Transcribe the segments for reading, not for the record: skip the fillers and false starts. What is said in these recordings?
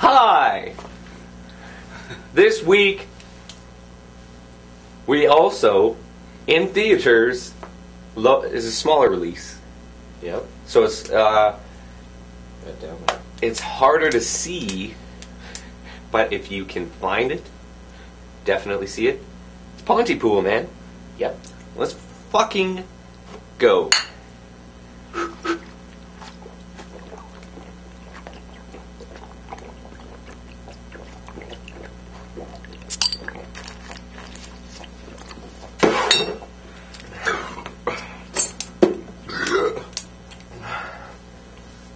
Hi! This week, we also, in theaters, is a smaller release. Yep. So it's harder to see, but if you can find it, definitely see it. It's Pontypool, man. Yep. Let's fucking go.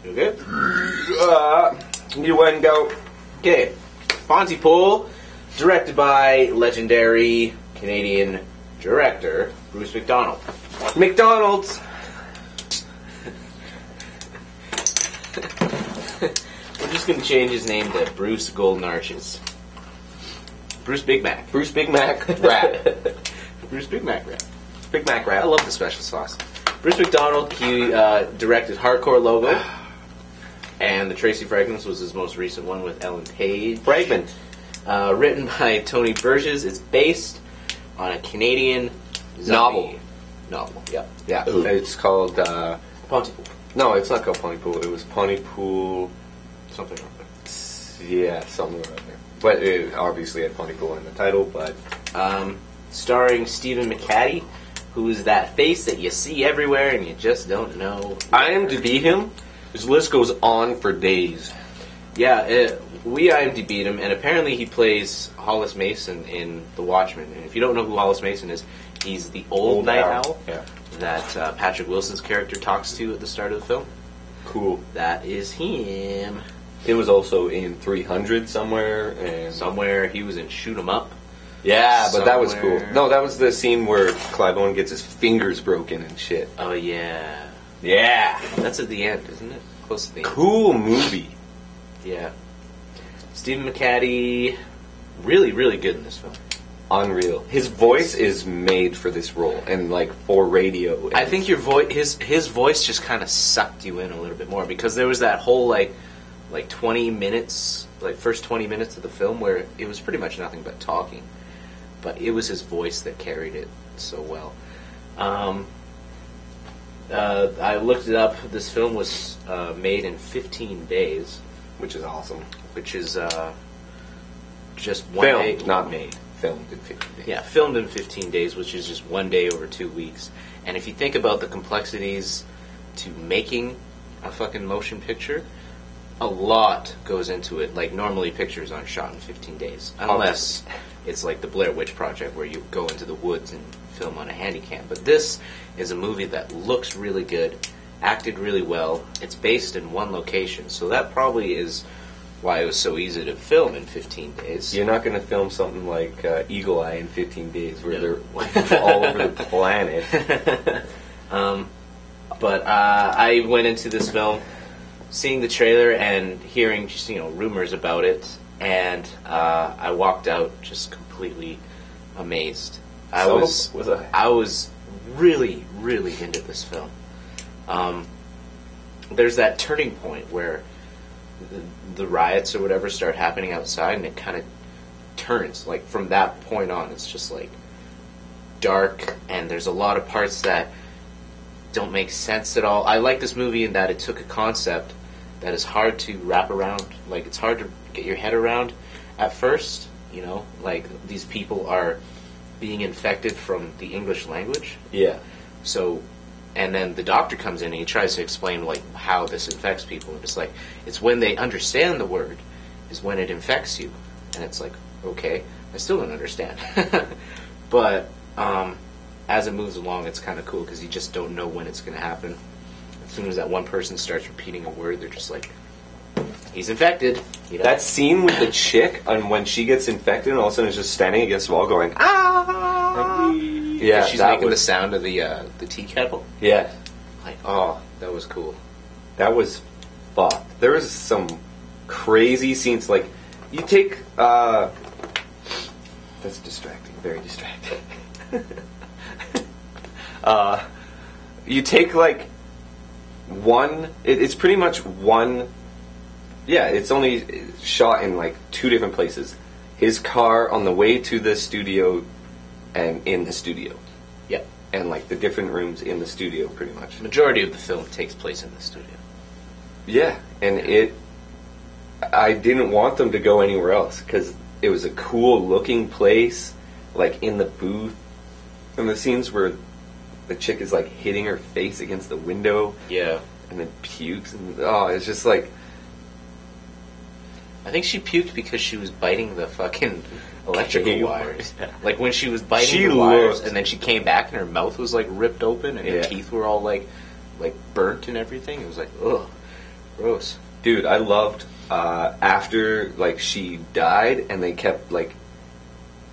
You good? You wouldn't go. Okay. Pontypool, directed by legendary Canadian director Bruce McDonald. McDonald's. We're just gonna change his name to Bruce Golden Arches. Bruce Big Mac. Bruce Big Mac Rat. Bruce Big Mac Rat. Big Mac I Rat. love the special sauce. Bruce McDonald, he directed Hardcore Logo, and the Tracy Fragments was his most recent one with Ellen Page. Fragment. Written by Tony Burgess. It's based on a Canadian Novel. Novel, yep. Yeah, it's called, Pontypool. no, it's not called Pontypool. It was Pontypool, Something like that. yeah, somewhere around there. But it obviously had Pontypool in the title, but... Starring Stephen McCaddy, who is that face that you see everywhere and you just don't know. IMDb him, his list goes on for days. Yeah, we IMDb'd him, and apparently he plays Hollis Mason in The Watchmen. And if you don't know who Hollis Mason is, he's the old Night Owl Yeah. that Patrick Wilson's character talks to at the start of the film. Cool. That is him. He was also in 300 somewhere, and... Somewhere he was in Shoot 'Em Up. Yeah, but that was cool. Somewhere. No, that was the scene where Clive Owen gets his fingers broken and shit. Oh, yeah. Yeah! That's at the end, isn't it? Close to the end. Cool movie. Yeah. Stephen McCaddy, really, really good in this film. Unreal. His voice is made for this role, and like for radio. And I think your his voice just kind of sucked you in a little bit more, because there was that whole like 20 minutes, like first 20 minutes of the film where it was pretty much nothing but talking, but it was his voice that carried it so well. I looked it up. This film was made in 15 days, which is awesome. which is just one day. Filmed, not made. Filmed in 15 days. Yeah, filmed in 15 days, which is just one day over 2 weeks. And if you think about the complexities to making a fucking motion picture, a lot goes into it. Like, normally pictures aren't shot in 15 days. Unless it's like the Blair Witch Project, where you go into the woods and film on a Handycam. But this is a movie that looks really good, acted really well. It's based in one location, so that probably is why it was so easy to film in 15 days. You're not going to film something like Eagle Eye in 15 days, where No. they're all over the planet. But I went into this film seeing the trailer and hearing just, rumors about it, and I walked out just completely amazed. I was really, really into this film. There's that turning point where the riots or whatever start happening outside, and it kind of turns. Like, from that point on, it's just like dark, and there's a lot of parts that don't make sense at all. I like this movie in that it took a concept that is hard to wrap around. Like, it's hard to get your head around at first, like these people are being infected from the English language. Yeah. So, and then the doctor comes in and he tries to explain like how this infects people, and it's like, it's when they understand the word is when it infects you. And it's like, okay, I still don't understand. But as it moves along, it's kind of cool, because you just don't know when it's going to happen. As soon as that one person starts repeating a word, they're just like, he's infected. That scene with the chick, and when she gets infected, and all of a sudden is just standing against the wall going, ah! Yeah, she's making the sound of the tea kettle. Yeah. Like, oh, that was cool. That was fucked. There was some crazy scenes. Like, you take... that's distracting. Very distracting. You take, like, one... It's pretty much one Yeah, it's only shot in like 2 different places. His car on the way to the studio and in the studio. Yeah. And like the different rooms in the studio, pretty much. The majority of the film takes place in the studio. Yeah, and I didn't want them to go anywhere else because it was a cool looking place, like in the booth. And the scenes where the chick is like hitting her face against the window. Yeah. And then pukes. And it's just like... I think she puked because she was biting the fucking electrical Cable wires. Yeah. Like when she was biting She the wires, looked- and then she came back and her mouth was like ripped open and Yeah. her teeth were all like burnt and everything. It was like, ugh, gross. Dude, I loved after like she died and they kept like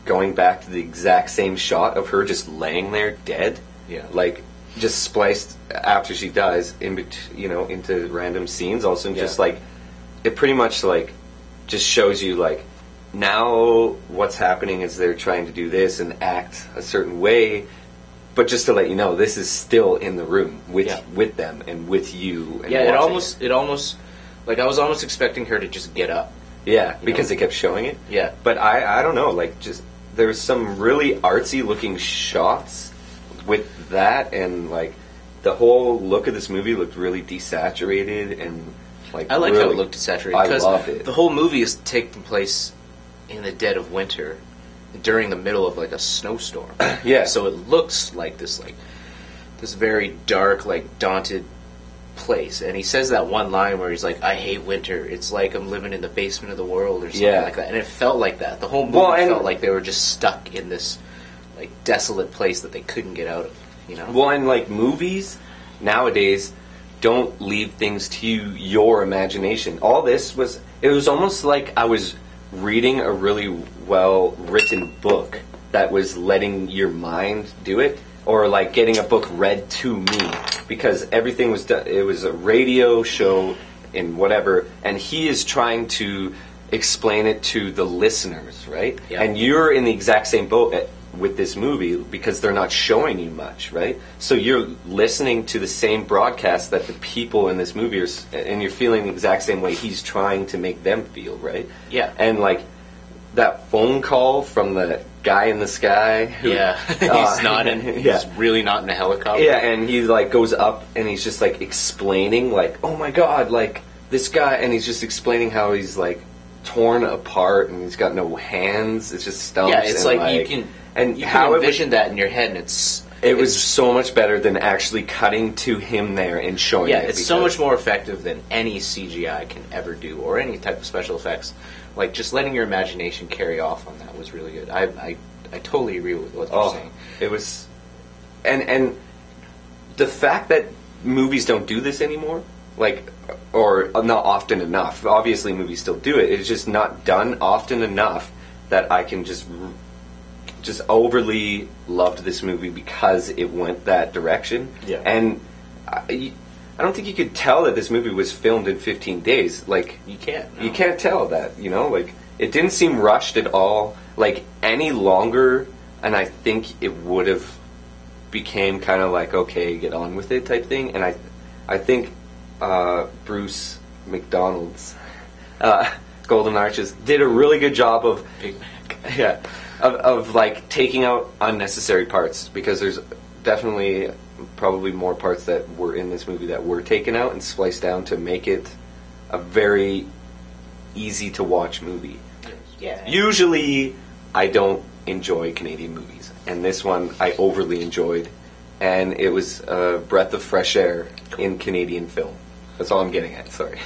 going back to the exact same shot of her just laying there dead. Yeah. Like just spliced after she dies into random scenes also, and just like it pretty much like just shows you like now what's happening is they're trying to do this and act a certain way, but just to let you know this is still in the room with them and with you. And Yeah, watching it almost like I was almost expecting her to just get up. Yeah, because they kept showing it. Yeah. But I don't know, like just there's some really artsy looking shots with that, and like the whole look of this movie looked really desaturated and like I like really, how it looked desaturated. I because loved it. The whole movie is taking place in the dead of winter, during the middle of like a snowstorm. Yeah. So it looks like this very dark, like daunted place. And he says that one line where he's like, "I hate winter. It's like I'm living in the basement of the world," or something like that. And it felt like that. The whole movie felt like they were just stuck in this like desolate place that they couldn't get out of. You know. Well, and like movies nowadays don't leave things to your imagination. All this was, it was almost like I was reading a really well written book that was letting your mind do it, or like getting a book read to me, because everything was done. It was a radio show in whatever, and he is trying to explain it to the listeners, right? Yeah. And you're in the exact same boat with this movie because they're not showing you much, right? So you're listening to the same broadcast that the people in this movie are, and you're feeling the exact same way he's trying to make them feel, right? Yeah. And like that phone call from the guy in the sky. He's not in. He's really not in a helicopter. Yeah, and he like goes up and he's just like explaining, like, "Oh my God, like this guy," and he's just explaining how he's like torn apart and he's got no hands. It's just stumps. Yeah, it's and, like you can how envision that in your head, and it was so much better than actually cutting to him there and showing it. Yeah, it's so much more effective than any CGI can ever do, or any type of special effects. Like, just letting your imagination carry off on that was really good. I totally agree with what you're saying. It was... And the fact that movies don't do this anymore, like, or not often enough, obviously movies still do it, it's just not done often enough that I can just overly loved this movie because it went that direction. Yeah. And I don't think you could tell that this movie was filmed in 15 days. Like, You can't. No. you can't tell that, you know? Like, it didn't seem rushed at all. Like, any longer, and I think it would have became kind of like, okay, get on with it type thing. And I think Bruce McDonald's Golden Arches did a really good job of... Big Mac. Yeah, of like taking out unnecessary parts, because there's definitely probably more parts that were in this movie that were taken out and spliced down to make it a very easy to watch movie. Yeah. Usually I don't enjoy Canadian movies, and this one I overly enjoyed, and it was a breath of fresh air in Canadian film. That's all I'm getting at, sorry.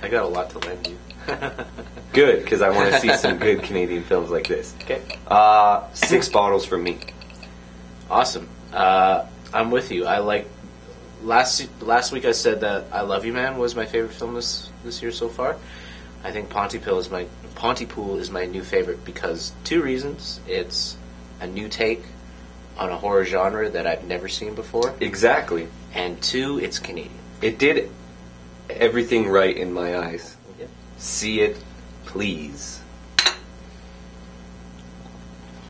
I got a lot to lend you. Good, because I want to see some good Canadian films like this. Okay. 6 bottles from me. Awesome. I'm with you. I like last week I said that I Love You Man was my favorite film this year so far. I think Pontypool is my new favorite because 2 reasons. It's a new take on a horror genre that I've never seen before. Exactly. And 2, it's Canadian. It did everything right in my eyes. Yeah. See it, please.